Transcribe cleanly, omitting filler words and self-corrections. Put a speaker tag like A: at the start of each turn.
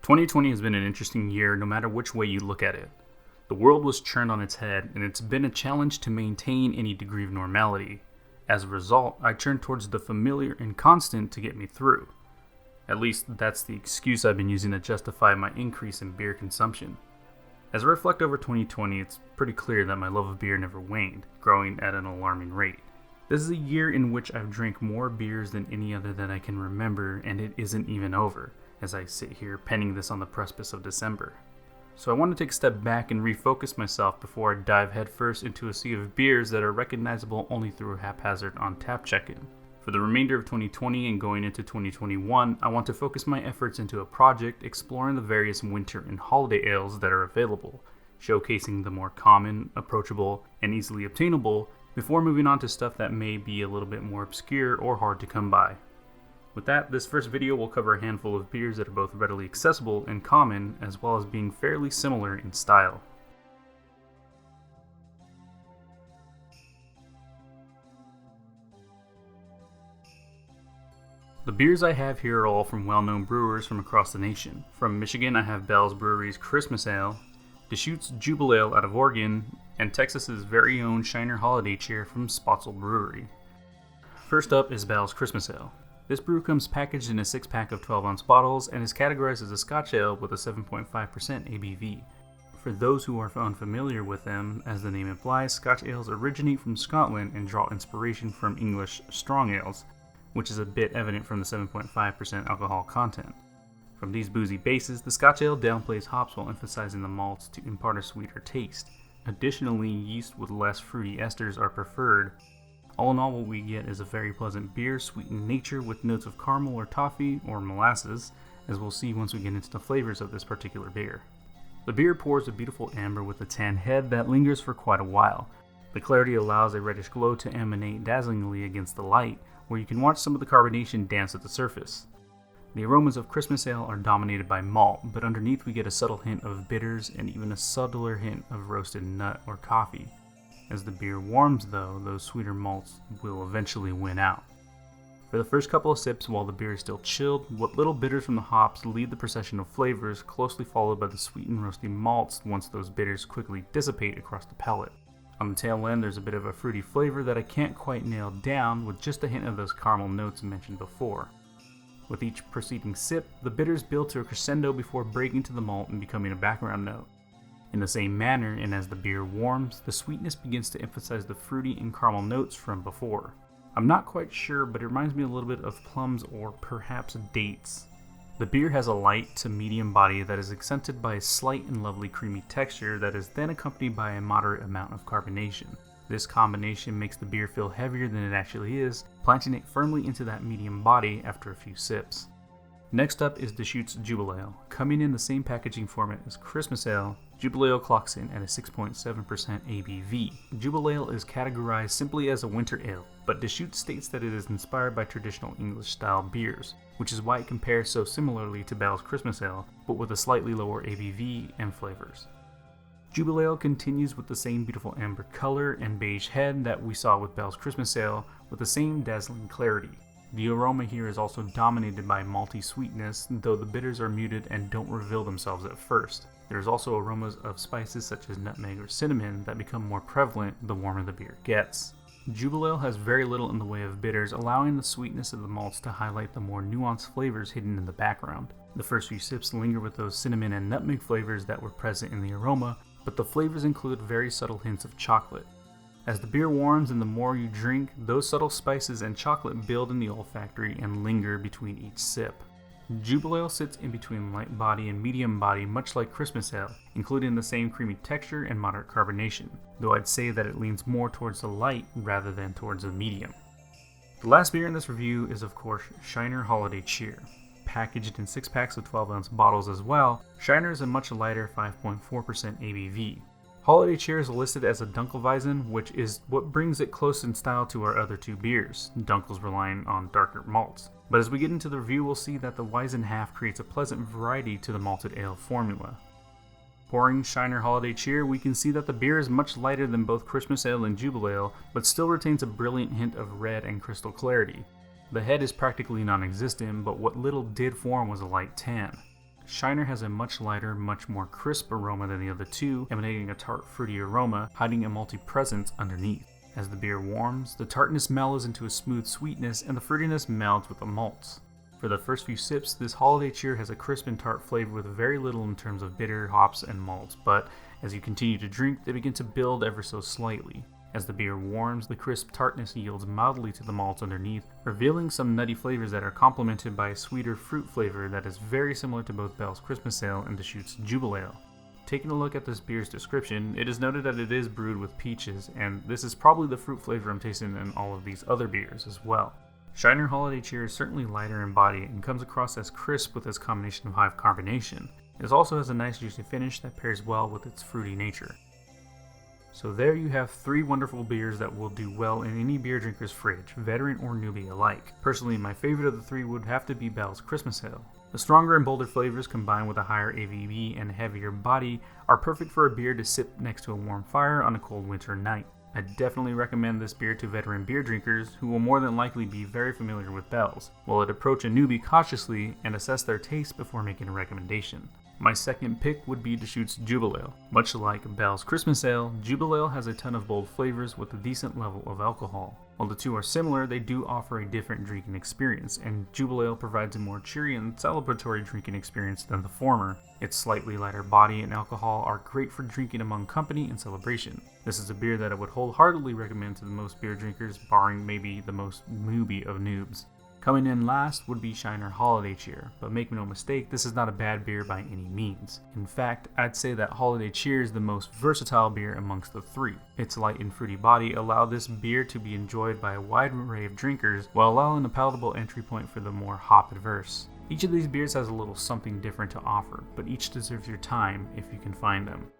A: 2020 has been an interesting year no matter which way you look at it. The world was turned on its head, and it's been a challenge to maintain any degree of normality. As a result, I turned towards the familiar and constant to get me through. At least, that's the excuse I've been using to justify my increase in beer consumption. As I reflect over 2020, it's pretty clear that my love of beer never waned, growing at an alarming rate. This is a year in which I've drank more beers than any other that I can remember, and it isn't even over, as I sit here penning this on the precipice of December. So I want to take a step back and refocus myself before I dive headfirst into a sea of beers that are recognizable only through a haphazard on-tap check-in. For the remainder of 2020 and going into 2021, I want to focus my efforts into a project exploring the various winter and holiday ales that are available, showcasing the more common, approachable, and easily obtainable, before moving on to stuff that may be a little bit more obscure or hard to come by. With that, this first video will cover a handful of beers that are both readily accessible and common, as well as being fairly similar in style. The beers I have here are all from well-known brewers from across the nation. From Michigan, I have Bell's Brewery's Christmas Ale, Deschutes Jubilale out of Oregon, and Texas's very own Shiner Holiday Cheer from Spotsel Brewery. First up is Bell's Christmas Ale. This brew comes packaged in a 6-pack of 12-ounce bottles and is categorized as a Scotch ale with a 7.5% ABV. For those who are unfamiliar with them, as the name implies, Scotch ales originate from Scotland and draw inspiration from English strong ales, which is a bit evident from the 7.5% alcohol content. From these boozy bases, the Scotch ale downplays hops while emphasizing the malts to impart a sweeter taste. Additionally, yeast with less fruity esters are preferred. All in all, what we get is a very pleasant beer, sweet in nature with notes of caramel or toffee or molasses, as we'll see once we get into the flavors of this particular beer. The beer pours a beautiful amber with a tan head that lingers for quite a while. The clarity allows a reddish glow to emanate dazzlingly against the light, where you can watch some of the carbonation dance at the surface. The aromas of Christmas ale are dominated by malt, but underneath we get a subtle hint of bitters and even a subtler hint of roasted nut or coffee. As the beer warms though, those sweeter malts will eventually win out. For the first couple of sips while the beer is still chilled, what little bitters from the hops lead the procession of flavors, closely followed by the sweet and roasty malts once those bitters quickly dissipate across the palate. On the tail end, there's a bit of a fruity flavor that I can't quite nail down, with just a hint of those caramel notes mentioned before. With each preceding sip, the bitters build to a crescendo before breaking to the malt and becoming a background note. In the same manner, and as the beer warms, the sweetness begins to emphasize the fruity and caramel notes from before. I'm not quite sure, but it reminds me a little bit of plums or perhaps dates. The beer has a light to medium body that is accented by a slight and lovely creamy texture that is then accompanied by a moderate amount of carbonation. This combination makes the beer feel heavier than it actually is, planting it firmly into that medium body after a few sips. Next up is Deschutes Jubilale. Coming in the same packaging format as Christmas Ale, Jubilale clocks in at a 6.7% ABV. Jubilale is categorized simply as a winter ale, but Deschutes states that it is inspired by traditional English-style beers, which is why it compares so similarly to Bell's Christmas Ale, but with a slightly lower ABV and flavors. Jubilale continues with the same beautiful amber color and beige head that we saw with Bell's Christmas Ale, with the same dazzling clarity. The aroma here is also dominated by malty sweetness, though the bitters are muted and don't reveal themselves at first. There's also aromas of spices such as nutmeg or cinnamon that become more prevalent the warmer the beer gets. Jubilale has very little in the way of bitters, allowing the sweetness of the malts to highlight the more nuanced flavors hidden in the background. The first few sips linger with those cinnamon and nutmeg flavors that were present in the aroma, but the flavors include very subtle hints of chocolate. As the beer warms and the more you drink, those subtle spices and chocolate build in the olfactory and linger between each sip. Jubilale sits in between light body and medium body, much like Christmas Ale, including the same creamy texture and moderate carbonation, though I'd say that it leans more towards the light rather than towards the medium. The last beer in this review is of course Shiner Holiday Cheer. Packaged in 6-packs of 12-ounce bottles as well, Shiner is a much lighter 5.4% ABV. Holiday Cheer is listed as a Dunkelweizen, which is what brings it close in style to our other two beers, Dunkels relying on darker malts. But as we get into the review, we'll see that the Weizen half creates a pleasant variety to the malted ale formula. Pouring Shiner Holiday Cheer, we can see that the beer is much lighter than both Christmas Ale and Jubilale, but still retains a brilliant hint of red and crystal clarity. The head is practically non-existent, but what little did form was a light tan. Shiner has a much lighter, much more crisp aroma than the other two, emanating a tart, fruity aroma, hiding a malty presence underneath. As the beer warms, the tartness mellows into a smooth sweetness, and the fruitiness melds with the malts. For the first few sips, this holiday cheer has a crisp and tart flavor with very little in terms of bitter, hops, and malts, but as you continue to drink, they begin to build ever so slightly. As the beer warms, the crisp tartness yields mildly to the malts underneath, revealing some nutty flavors that are complemented by a sweeter fruit flavor that is very similar to both Bell's Christmas Ale and Deschutes Jubile Ale. Taking a look at this beer's description, it is noted that it is brewed with peaches, and this is probably the fruit flavor I'm tasting in all of these other beers as well. Shiner Holiday Cheer is certainly lighter in body and comes across as crisp with its combination of high carbonation. It also has a nice juicy finish that pairs well with its fruity nature. So there you have 3 wonderful beers that will do well in any beer drinker's fridge, veteran or newbie alike. Personally, my favorite of the 3 would have to be Bell's Christmas Ale. The stronger and bolder flavors combined with a higher ABV and heavier body are perfect for a beer to sip next to a warm fire on a cold winter night. I definitely recommend this beer to veteran beer drinkers who will more than likely be very familiar with Bell's, while I'd approach a newbie cautiously and assess their taste before making a recommendation. My second pick would be Deschutes Jubile Ale. Much like Bell's Christmas Ale, Jubile Ale has a ton of bold flavors with a decent level of alcohol. While the two are similar, they do offer a different drinking experience, and Jubile Ale provides a more cheery and celebratory drinking experience than the former. Its slightly lighter body and alcohol are great for drinking among company and celebration. This is a beer that I would wholeheartedly recommend to the most beer drinkers, barring maybe the most newbie of noobs. Coming in last would be Shiner Holiday Cheer, but make no mistake, this is not a bad beer by any means. In fact, I'd say that Holiday Cheer is the most versatile beer amongst the 3. Its light and fruity body allow this beer to be enjoyed by a wide array of drinkers, while allowing a palatable entry point for the more hop-adverse. Each of these beers has a little something different to offer, but each deserves your time if you can find them.